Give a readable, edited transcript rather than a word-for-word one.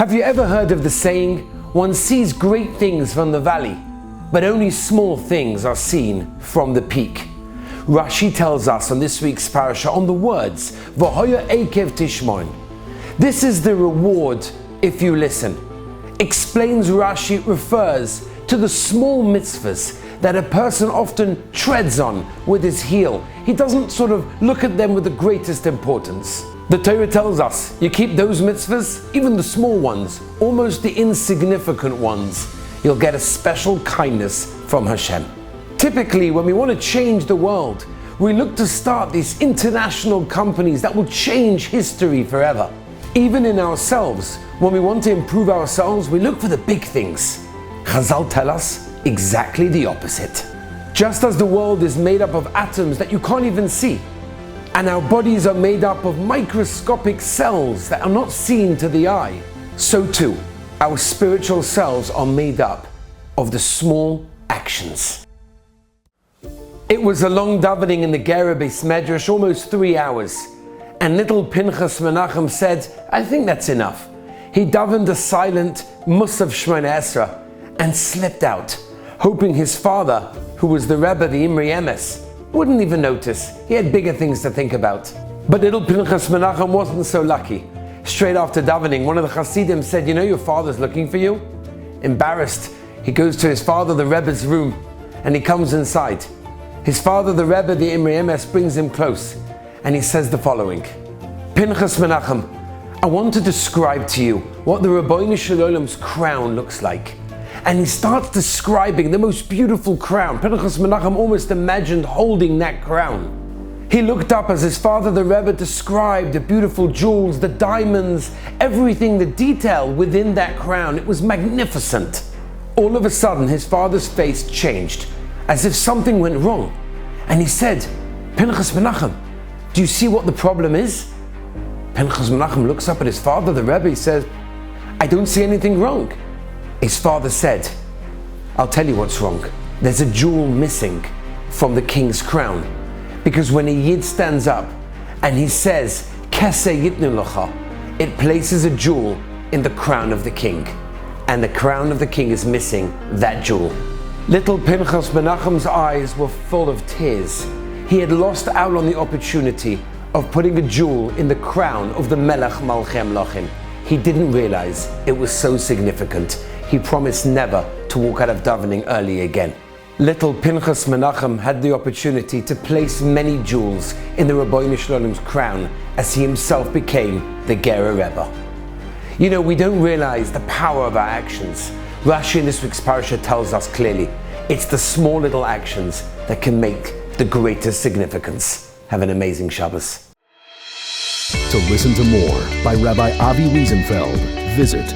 Have you ever heard of the saying, one sees great things from the valley, but only small things are seen from the peak? Rashi tells us on this week's parasha on the words, V'hoya Eikev tishmon. This is the reward if you listen. Explains Rashi, it refers to the small mitzvahs that a person often treads on with his heel. He doesn't sort of look at them with the greatest importance. The Torah tells us, you keep those mitzvahs, even the small ones, almost the insignificant ones, you'll get a special kindness from Hashem. Typically, when we want to change the world, we look to start these international companies that will change history forever. Even in ourselves, when we want to improve ourselves, we look for the big things. Chazal tell us exactly the opposite. Just as the world is made up of atoms that you can't even see, and our bodies are made up of microscopic cells that are not seen to the eye, so too, our spiritual selves are made up of the small actions. It was a long davening in the Ger Beis Medrash, almost 3 hours, and little Pinchas Menachem said, I think that's enough. He davened a silent Musaf Shmoneh Esrei and slipped out, hoping his father, who was the Rebbe, the Imri Emes, wouldn't even notice. He had bigger things to think about. But little Pinchas Menachem wasn't so lucky. Straight after davening, one of the Hasidim said, you know your father's looking for you? Embarrassed, he goes to his father, the Rebbe's room, and he comes inside. His father, the Rebbe, the Imri Emes, brings him close, and he says the following, Pinchas Menachem, I want to describe to you what the Rabbeinu Shalom's crown looks like. And he starts describing the most beautiful crown. Pinchas Menachem almost imagined holding that crown. He looked up as his father, the Rebbe, described the beautiful jewels, the diamonds, everything, the detail within that crown. It was magnificent. All of a sudden, his father's face changed, as if something went wrong. And he said, Pinchas Menachem, do you see what the problem is? Pinchas Menachem looks up at his father, the Rebbe, he says, I don't see anything wrong. His father said, I'll tell you what's wrong. There's a jewel missing from the king's crown. Because when a Yid stands up and he says, Keseh Yitnu Lacha, it places a jewel in the crown of the king. And the crown of the king is missing that jewel. Little Pinchas Menachem's eyes were full of tears. He had lost out on the opportunity of putting a jewel in the crown of the Melech Malchei Melachim. He didn't realize it was so significant. He promised never to walk out of davening early again. Little Pinchas Menachem had the opportunity to place many jewels in the Rabbeinu Shalom's crown as he himself became the Ger Rebbe. You know, we don't realize the power of our actions. Rashi in this week's parasha tells us clearly, it's the small little actions that can make the greatest significance. Have an amazing Shabbos. To listen to more by Rabbi Avi Wiesenfeld, visit